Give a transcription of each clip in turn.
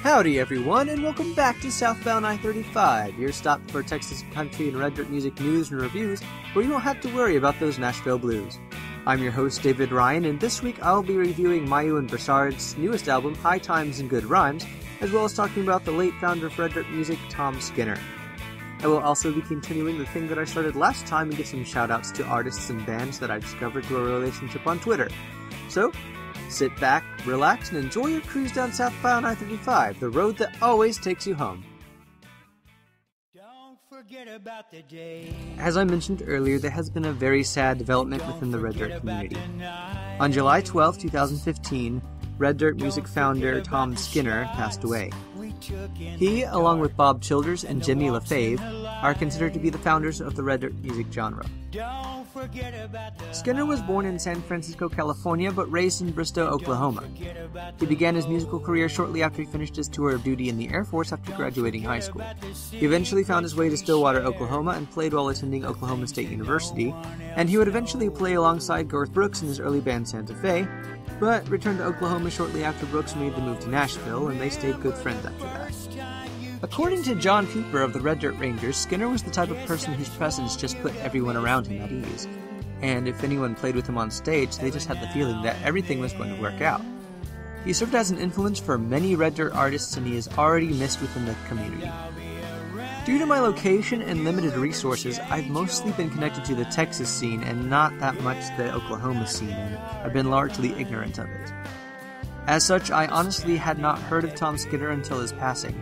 Howdy everyone, and welcome back to Southbound I-35, your stop for Texas country and red dirt music news and reviews, where you don't have to worry about those Nashville blues. I'm your host, David Ryan, and this week I'll be reviewing Mayuex and Broussard's newest album, High Times and Good Rhymes, as well as talking about the late founder of red dirt music, Tom Skinner. I will also be continuing the thing that I started last time and give some shoutouts to artists and bands that I discovered through a relationship on Twitter. So, sit back, relax, and enjoy your cruise down Southbound I-35, the road that always takes you home. Don't forget about the day. As I mentioned earlier, there has been a very sad development within the red dirt community. On July 12, 2015, red dirt music founder Tom Skinner passed away. He, along with Bob Childers and Jimmy LaFave, are considered to be the founders of the red dirt music genre. Skinner was born in San Francisco, California, but raised in Bristow, Oklahoma. He began his musical career shortly after he finished his tour of duty in the Air Force after graduating high school. He eventually found his way to Stillwater, Oklahoma, and played while attending Oklahoma State University, and he would eventually play alongside Garth Brooks in his early band Santa Fe, but returned to Oklahoma shortly after Brooks made the move to Nashville, and they stayed good friends after that. According to John Cooper of the Red Dirt Rangers, Skinner was the type of person whose presence just put everyone around him at ease. And if anyone played with him on stage, they just had the feeling that everything was going to work out. He served as an influence for many Red Dirt artists, and he is already missed within the community. Due to my location and limited resources, I've mostly been connected to the Texas scene and not that much the Oklahoma scene, and I've been largely ignorant of it. As such, I honestly had not heard of Tom Skinner until his passing.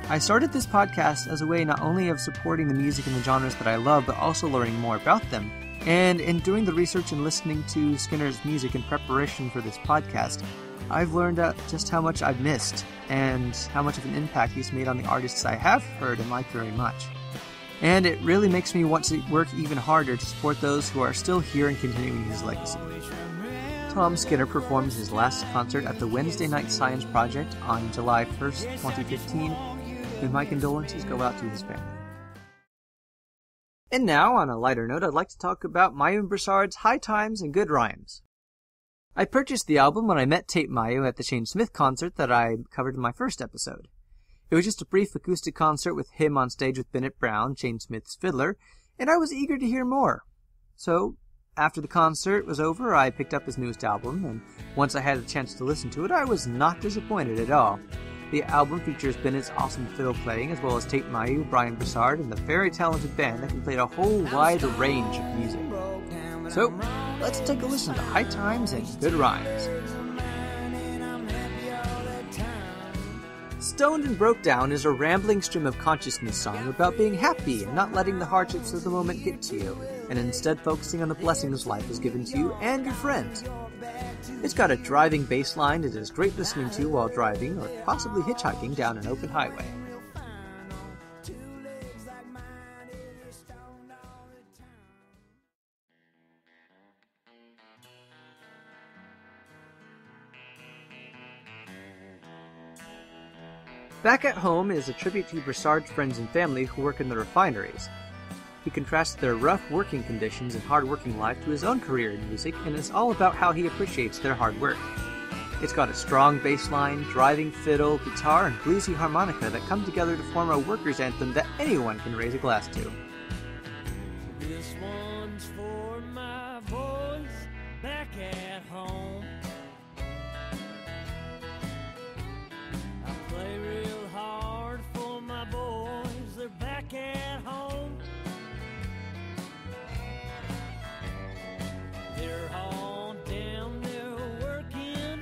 I started this podcast as a way not only of supporting the music and the genres that I love, but also learning more about them. And in doing the research and listening to Skinner's music in preparation for this podcast, I've learned just how much I've missed, and how much of an impact he's made on the artists I have heard and like very much. And it really makes me want to work even harder to support those who are still here and continuing his legacy. Tom Skinner performed his last concert at the Wednesday Night Science Project on July 1st, 2015, and my condolences go out to his family. And now, on a lighter note, I'd like to talk about Mayuex and Broussard's High Times and Good Rhymes. I purchased the album when I met Tate Mayuex at the Shane Smith concert that I covered in my first episode. It was just a brief acoustic concert with him on stage with Bennett Brown, Shane Smith's fiddler, and I was eager to hear more. So, after the concert was over, I picked up his newest album, and once I had a chance to listen to it, I was not disappointed at all. The album features Bennett's awesome fiddle playing, as well as Tate Mayuex, Brian Broussard, and the very talented band that can play a whole wide range of music. So, let's take a listen to High Times and Good Rhymes. Stoned and Broke Down is a rambling stream of consciousness song about being happy and not letting the hardships of the moment get to you, and instead focusing on the blessings life has given to you and your friends. It's got a driving bass line that is great listening to while driving or possibly hitchhiking down an open highway. Back at Home is a tribute to Broussard's friends and family who work in the refineries. He contrasts their rough working conditions and hard-working life to his own career in music, and it's all about how he appreciates their hard work. It's got a strong bass line, driving fiddle, guitar, and bluesy harmonica that come together to form a workers' anthem that anyone can raise a glass to. This one's for my boys back at home. I play real hard for my boys, they're back at home. They're all down there working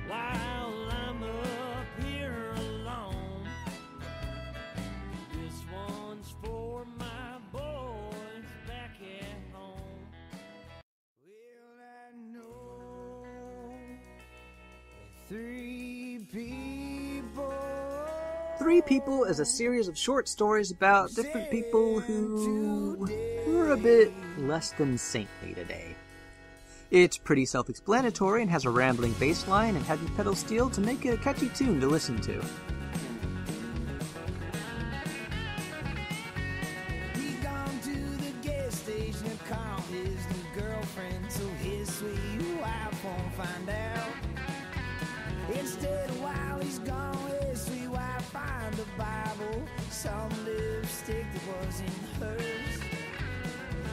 while I'm up here alone. This one's for my boys back at home. Well, I know three people. Three People is a series of short stories about different people who were a bit less than saintly today. It's pretty self-explanatory and has a rambling bass line and heavy pedal steel to make it a catchy tune to listen to. He gone to the gas station and called his new girlfriend, so his sweet wife won't find out. Instead, while he's gone, his sweet wife find a Bible, some lipstick that wasn't hers.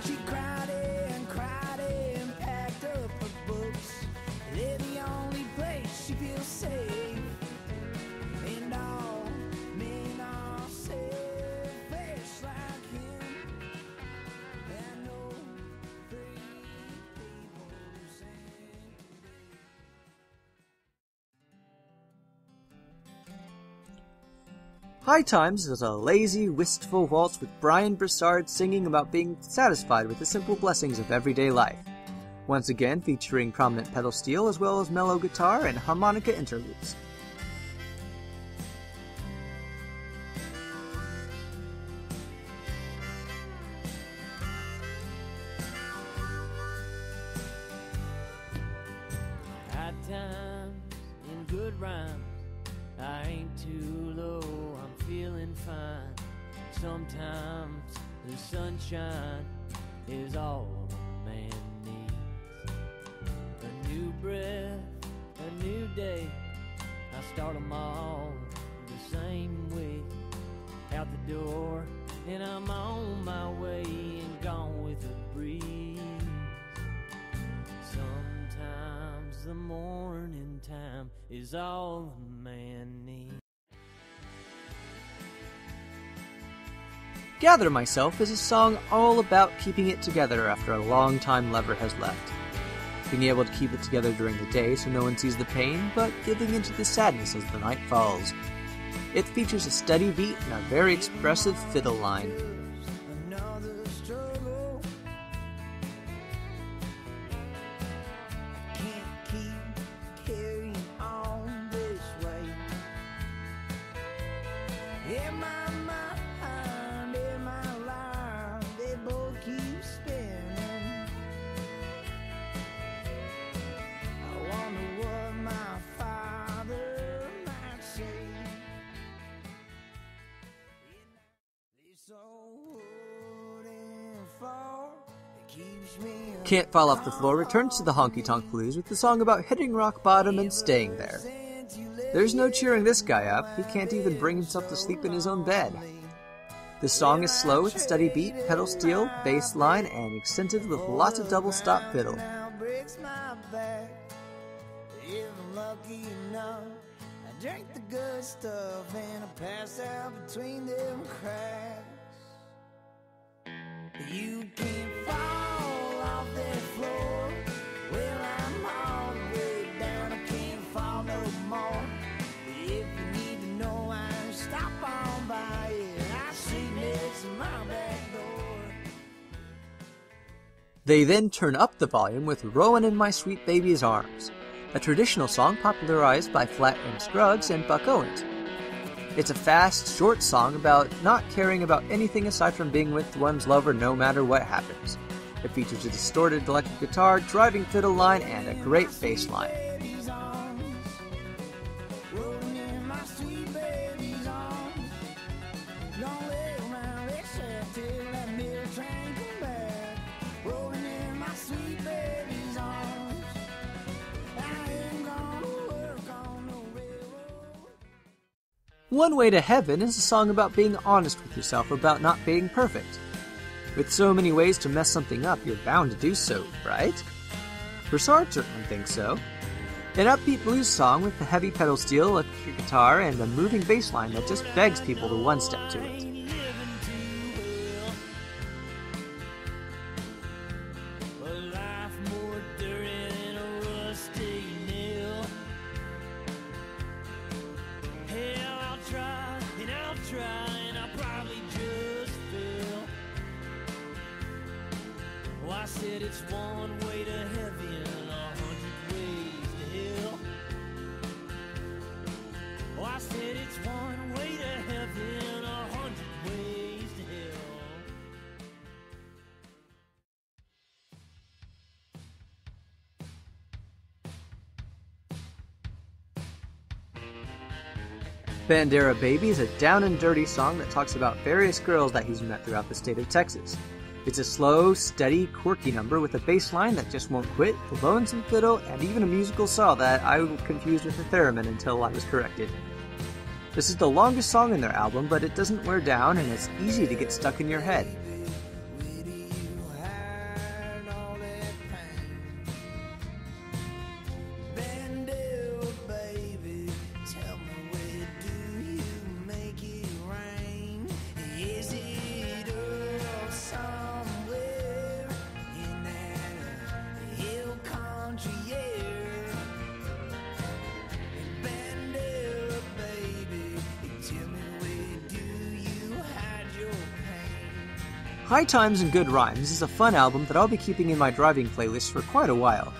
She cried and packed up her books. They're the only place she feels safe. And all men are selfish like him. And no free people sing today. High Times is a lazy, wistful waltz with Brian Broussard singing about being satisfied with the simple blessings of everyday life. Once again featuring prominent pedal steel as well as mellow guitar and harmonica interludes. High times and good rhymes, I ain't too low, I'm feeling fine. Sometimes the sunshine is all a man needs. A new breath, a new day, I start them all the same way. Out the door, and I'm on my way and gone with a breeze. Sometimes the morning time is all a man needs. Gather Myself is a song all about keeping it together after a long time lover has left. Being able to keep it together during the day so no one sees the pain, but giving into the sadness as the night falls. It features a steady beat and a very expressive fiddle line. Another struggle. I can't keep carrying on this way. In my mind, in my life, they both keep spinning. I wonder what my father might say. Can't Fall Off the Floor returns to the honky-tonk blues with the song about hitting rock bottom and staying there. There's no cheering this guy up, he can't even bring himself to sleep in his own bed. The song is slow with steady beat, pedal steel, bass line, and accented with lots of double stop fiddle. I drink the good stuff and I pass out between them cracks. You can't fall off that floor. Well, I'm all the way down, I can't fall no more. If you need to know, I stop on by it. I see next to my back door. They then turn up the volume with Rowan in My Sweet Baby's Arms, a traditional song popularized by Flat and Scruggs and Buck Owens. It's a fast, short song about not caring about anything aside from being with one's lover no matter what happens. It features a distorted electric guitar, driving fiddle line, and a great bass line. One Way to Heaven is a song about being honest with yourself about not being perfect. With so many ways to mess something up, you're bound to do so, right? Broussard certainly thinks so. An upbeat blues song with the heavy pedal steel, electric guitar, and a moving bass line that just begs people to one step to it. I said it's one way to heaven, 100 ways to hell. Oh, I said it's one way to heaven, 100 ways to hell. Bandera Baby is a down and dirty song that talks about various girls that he's met throughout the state of Texas. It's a slow, steady, quirky number with a bass line that just won't quit, a lonesome fiddle, and even a musical saw that I confused with a theremin until I was corrected. This is the longest song in their album, but it doesn't wear down and it's easy to get stuck in your head. High Times and Good Rhymes is a fun album that I'll be keeping in my driving playlist for quite a while.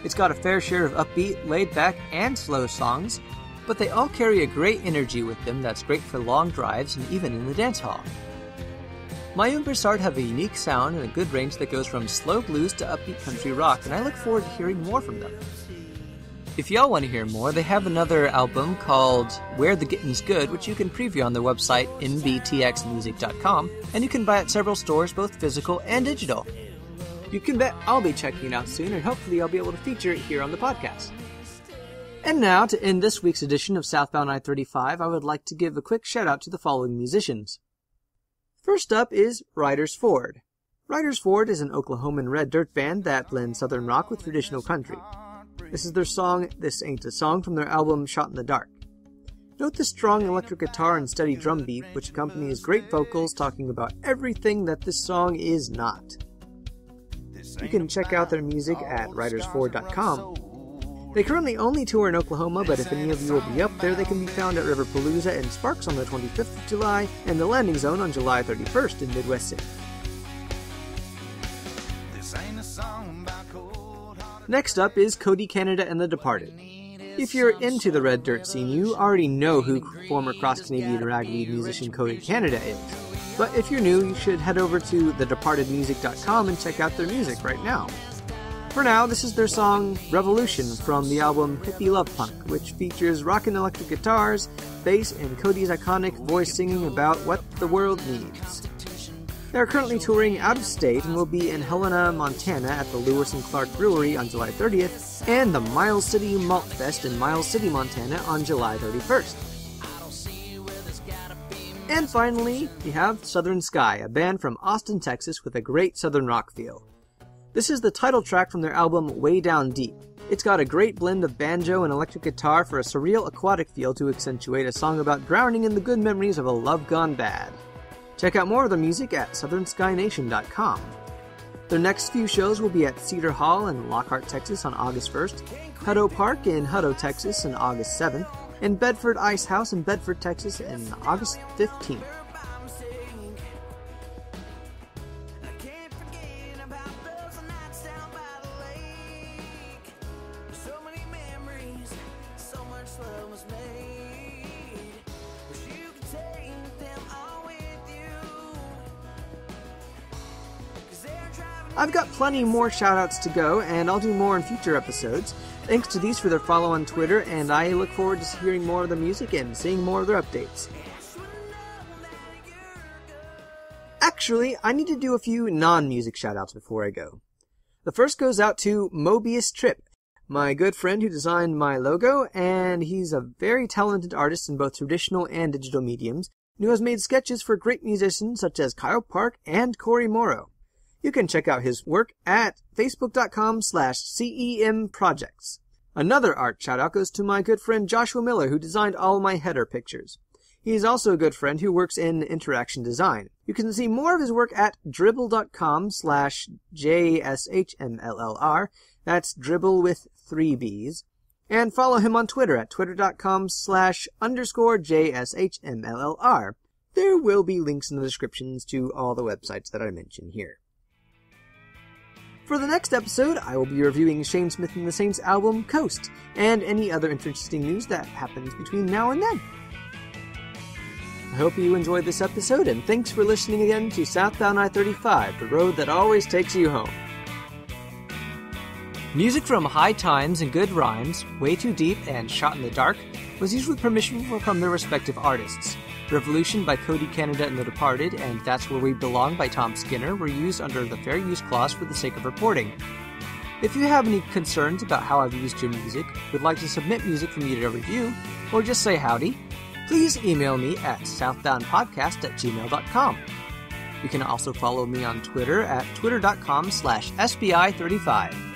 It's got a fair share of upbeat, laid-back, and slow songs, but they all carry a great energy with them that's great for long drives and even in the dance hall. Mayuex and Broussard have a unique sound and a good range that goes from slow blues to upbeat country rock, and I look forward to hearing more from them. If y'all want to hear more, they have another album called Where the Gettin's Good, which you can preview on their website, nbtxmusic.com, and you can buy at several stores, both physical and digital. You can bet I'll be checking it out soon, and hopefully I'll be able to feature it here on the podcast. And now, to end this week's edition of Southbound I-35, I would like to give a quick shout out to the following musicians. First up is Riders Ford. Riders Ford is an Oklahoman red dirt band that blends southern rock with traditional country. This is their song, This Ain't a Song, from their album Shot in the Dark. Note the strong electric guitar and steady drum beat, which accompanies great vocals talking about everything that this song is not. You can check out their music at ridersford.com. They currently only tour in Oklahoma, but if any of you will be up there, they can be found at Riverpalooza and Sparks on the 25th of July, and the Landing Zone on July 31st in Midwest City. Next up is Cody Canada and The Departed. If you're into the red dirt scene, you already know who former cross-Canadian ragweed musician Cody Canada is. But if you're new, you should head over to thedepartedmusic.com and check out their music right now. For now, this is their song Revolution from the album Hippie Love Punk, which features rockin' electric guitars, bass, and Cody's iconic voice singing about what the world needs. They are currently touring out of state and will be in Helena, Montana at the Lewis and Clark Brewery on July 30th and the Miles City Malt Fest in Miles City, Montana on July 31st. And finally, we have Southern Sky, a band from Austin, Texas with a great southern rock feel. This is the title track from their album Way Down Deep. It's got a great blend of banjo and electric guitar for a surreal aquatic feel to accentuate a song about drowning in the good memories of a love gone bad. Check out more of their music at southernskyNation.com. Their next few shows will be at Cedar Hall in Lockhart, Texas on August 1st, Hutto Park in Hutto, Texas on August 7th, and Bedford Ice House in Bedford, Texas on August 15th. I've got plenty more shoutouts to go, and I'll do more in future episodes. Thanks to these for their follow on Twitter, and I look forward to hearing more of their music and seeing more of their updates. Actually, I need to do a few non-music shoutouts before I go. The first goes out to Moebius Trip, my good friend who designed my logo, and he's a very talented artist in both traditional and digital mediums, and who has made sketches for great musicians such as Kyle Park and Corey Morrow. You can check out his work at facebook.com/CEMprojects. Another art shoutout goes to my good friend Joshua Miller, who designed all my header pictures. He is also a good friend who works in interaction design. You can see more of his work at dribble.com/JSHMLLR. That's dribble with 3 B's. And follow him on Twitter at twitter.com/_JSHMLLR. There will be links in the descriptions to all the websites that I mention here. For the next episode, I will be reviewing Shane Smith and the Saints' album Coast, and any other interesting news that happens between now and then. I hope you enjoyed this episode, and thanks for listening again to Southbound I-35, the road that always takes you home. Music from High Times and Good Rhymes, Way Too Deep, and Shot in the Dark was used with permission from their respective artists. Revolution by Cody Canada and The Departed, and That's Where We Belong by Tom Skinner were used under the Fair Use Clause for the sake of reporting. If you have any concerns about how I've used your music, would like to submit music for me to review, or just say howdy, please email me at southboundpodcast@gmail.com. You can also follow me on Twitter at twitter.com/SBI35.